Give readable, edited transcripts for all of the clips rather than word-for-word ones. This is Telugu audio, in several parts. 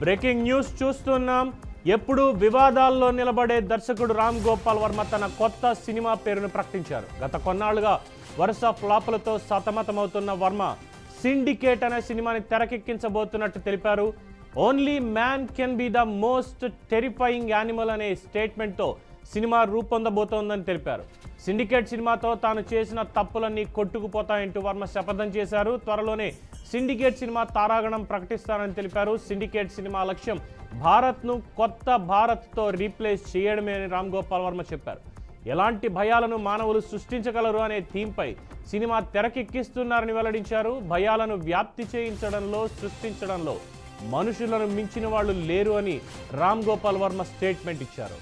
బ్రేకింగ్ న్యూస్ చూస్తున్నాం. ఎప్పుడు వివాదాల్లో నిలబడే దర్శకుడు రామ్ గోపాల్ వర్మ తన కొత్త సినిమా పేరును ప్రకటించారు. గత కొన్నాళ్లుగా వరుస ఫ్లాపులతో సతమతమవుతున్న వర్మ సిండికేట్ అనే సినిమాని తెరకెక్కించబోతున్నట్టు తెలిపారు. Only man can be the most terrifying animal అనే స్టేట్మెంట్తో సినిమా రూపొందబోతోందని తెలిపారు. సిండికేట్ సినిమాతో తాను చేసిన తప్పులన్నీ కొట్టుకుపోతాయంటూ వర్మ శపథం చేశారు. త్వరలోనే సిండికేట్ సినిమా తారాగణం ప్రకటిస్తానని తెలిపారు. సిండికేట్ సినిమా లక్ష్యం భారత్ను కొత్త భారత్తో రీప్లేస్ చేయడమే అని రామ్ గోపాల్ వర్మ చెప్పారు. ఎలాంటి భయాలను మానవులు సృష్టించగలరు అనే థీమ్పై సినిమా తెరకెక్కిస్తున్నారని వెల్లడించారు. భయాలను వ్యాప్తి చేయించడంలో, సృష్టించడంలో మనుషులను మించిన వాళ్ళు లేరు అని రామ్ గోపాల్ వర్మ స్టేట్మెంట్ ఇచ్చారు.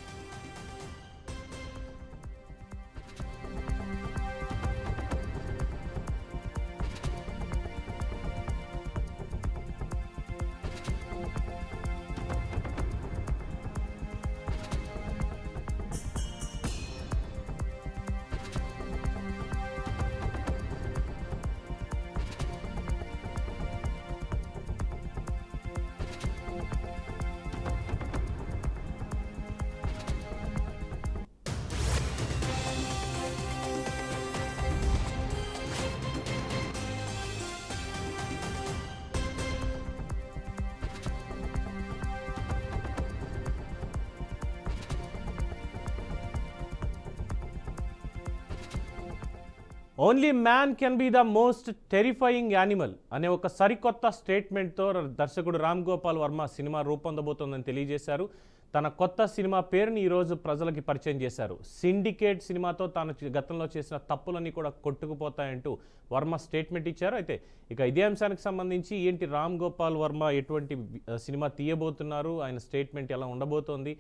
Only man can be the most terrifying animal అనే ఒక సరికొత్త స్టేట్మెంట్తో దర్శకుడు రామ్ గోపాల్ వర్మ సినిమా రూపొందబోతోందని తెలియజేశారు. తన కొత్త సినిమా పేరుని ఈరోజు ప్రజలకి పరిచయం చేశారు. సిండికేట్ సినిమాతో తాను గతంలో చేసిన తప్పులన్నీ కూడా కొట్టుకుపోతాయంటూ వర్మ స్టేట్మెంట్ ఇచ్చారు. అయితే ఇక ఇదే అంశానికి సంబంధించి ఏంటి రామ్ గోపాల్ వర్మ ఎటువంటి సినిమా తీయబోతున్నారు, ఆయన స్టేట్మెంట్ ఎలా ఉండబోతోంది,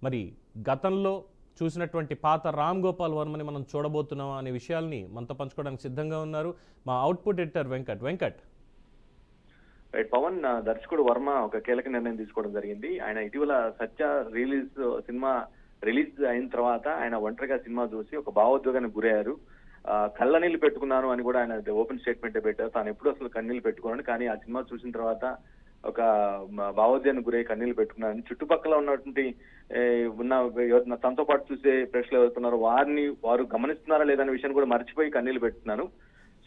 మరి గతంలో చూసినటువంటి పాత రామ్ గోపాల్ వర్మని మనం చూడబోతున్నాం అనే విషయాల్ని మనతో పంచుకోవడానికి సిద్ధంగా ఉన్నారు మా output editor Venkat. Right Pavan, దర్శకుడు వర్మ ఒక కీలక నిర్ణయం తీసుకోవడం జరిగింది. ఆయన ఇటీవల సత్య సినిమా రిలీజ్ అయిన తర్వాత ఆయన ఒంటరిగా సినిమా చూసి ఒక భావోద్వేగానికి గురయ్యారు. కళ్ళ నీళ్ళు పెట్టుకున్నాను అని కూడా ఆయన ఓపెన్ స్టేట్మెంట్ పెట్టారు. తాను ఎప్పుడు అసలు కన్నీళ్ళు పెట్టుకున్నాను, కానీ ఆ సినిమా చూసిన తర్వాత ఒక భావోద్యానికి గురై కన్నీళ్ళు పెట్టుకున్నారని, చుట్టుపక్కల ఉన్నటువంటి తనతో పాటు చూసే ప్రేక్షకులు ఎవరుతున్నారో వారు గమనిస్తున్నారా లేదనే విషయాన్ని కూడా మర్చిపోయి కన్నీళ్ళు పెట్టుకున్నాను.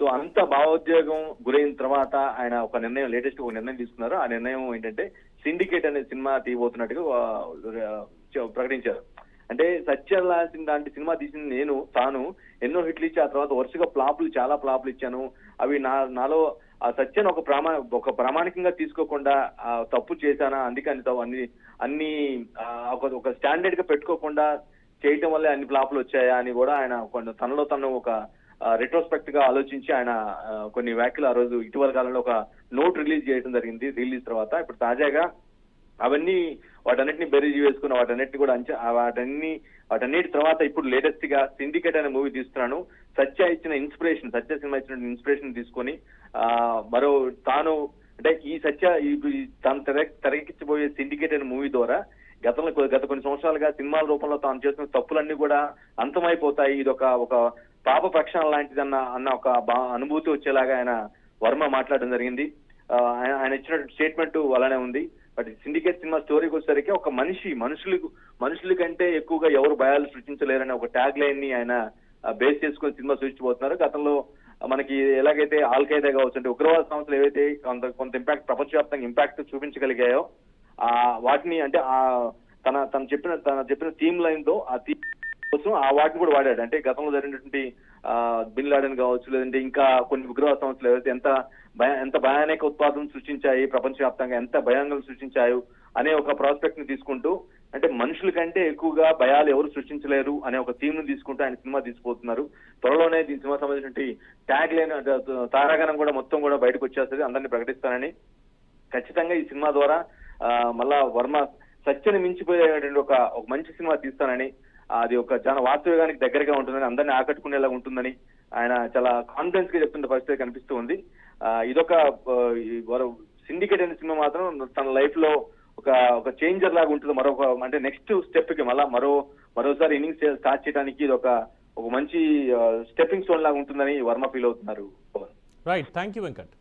సో అంత భావోద్వేగం గురైన తర్వాత ఆయన ఒక నిర్ణయం, లేటెస్ట్ ఒక నిర్ణయం తీసుకున్నారు. ఆ నిర్ణయం ఏంటంటే సిండికేట్ అనే సినిమా తీయబోతున్నట్టుగా ప్రకటించారు. అంటే సత్యలాసిన లాంటి సినిమా తీసిన తాను ఎన్నో హిట్లు ఇచ్చి ఆ తర్వాత వరుసగా చాలా ఫ్లాపులు ఇచ్చాను. అవి నాలో ఆ సత్యాన్ని ఒక ప్రామాణికంగా తీసుకోకుండా తప్పు చేశానా, అందుకే అన్ని ఒక స్టాండర్డ్ గా పెట్టుకోకుండా చేయటం వల్లే అన్ని ఫ్లాపులు వచ్చాయా అని కూడా ఆయన తనలో తను ఒక రెట్రోస్పెక్ట్ గా ఆలోచించి ఆయన కొన్ని వ్యాఖ్యలు ఆ రోజు ఇటీవల కాలంలో ఒక నోట్ రిలీజ్ చేయడం జరిగింది. రిలీజ్ తర్వాత ఇప్పుడు తాజాగా వాటన్నిటిని బెరీజ్ వేసుకున్న వాటన్నిటిని కూడా వాటన్నిటి తర్వాత ఇప్పుడు లేటెస్ట్ గా సిండికేట్ అనే మూవీ తీస్తున్నాను. సత్య సినిమా ఇచ్చిన ఇన్స్పిరేషన్ తీసుకొని తాను అంటే తాను తెరకెక్కించబోయే సిండికేట్ అనే మూవీ ద్వారా గత కొన్ని సంవత్సరాలుగా సినిమాల రూపంలో తాను చేసిన తప్పులన్నీ కూడా అంతమైపోతాయి, ఇది ఒక పాప ప్రక్షాళన లాంటిది అన్న ఒక అనుభూతి వచ్చేలాగా ఆయన వర్మ మాట్లాడడం జరిగింది. ఆయన ఇచ్చినటువంటి స్టేట్మెంట్ అలానే ఉంది. బట్ సిండికేట్ సినిమా స్టోరీకి వచ్చేసరికి ఒక మనుషుల కంటే ఎక్కువగా ఎవరు భయాలు సృష్టించలేరనే ఒక ట్యాగ్ లైన్ ని ఆయన బేస్ చేసుకుని సినిమా సృష్టించబోతున్నారు. గతంలో మనకి ఎలాగైతే ఆల్ఖైదా కావచ్చు, అంటే ఉగ్రవాద సంస్థలు ఏవైతే కొంత ఇంపాక్ట్ ప్రపంచవ్యాప్తంగా ఇంపాక్ట్ చూపించగలిగాయో వాటిని అంటే తన చెప్పిన థీమ్ లైన్ తో ఆ థీమ్ కోసం వాటిని కూడా వాడాడు. అంటే గతంలో జరిగినటువంటి బిన్ లాడెన్ కావచ్చు, లేదంటే ఇంకా కొన్ని ఉగ్రవాద సంస్థలు ఏవైతే ఎంత భయానక ఉత్పాదన సృష్టించాయి, ప్రపంచవ్యాప్తంగా ఎంత భయాందోళన సృష్టించాయి అనే ఒక ప్రాస్పెక్ట్ ని తీసుకుంటూ, అంటే మనుషుల కంటే ఎక్కువగా భయాలు ఎవరు సృష్టించలేరు అనే ఒక థీమ్ ను తీసుకుంటూ ఆయన సినిమా తీసుకుపోతున్నారు. త్వరలోనే దీని సినిమా సంబంధించిన ట్యాగ్ లైన్ తారాగణం కూడా మొత్తం కూడా బయటకు వచ్చేస్తుంది, అందరినీ ప్రకటిస్తానని. ఖచ్చితంగా ఈ సినిమా ద్వారా మళ్ళా వర్మ సత్యని మించిపోయేటువంటి ఒక మంచి సినిమా తీస్తానని, అది ఒక చాలా వాస్తవికానికి దగ్గరగా ఉంటుందని, అందరినీ ఆకట్టుకునేలా ఉంటుందని ఆయన చాలా కాన్ఫిడెన్స్ గా చెప్తున్న పరిస్థితి కనిపిస్తూ ఉంది. ఇదొక సిండికేట్ అనే సినిమా మాత్రం తన లైఫ్ లో ఒక చేంజర్ లాగా ఉంటుంది. అంటే నెక్స్ట్ స్టెప్ కి మరోసారి ఇన్నింగ్స్ స్టార్ట్ చేయడానికి ఇది ఒక మంచి స్టెప్పింగ్ స్టోన్ లాగా ఉంటుందని వర్మ ఫీల్ అవుతున్నారు. Right, thank you Venkat.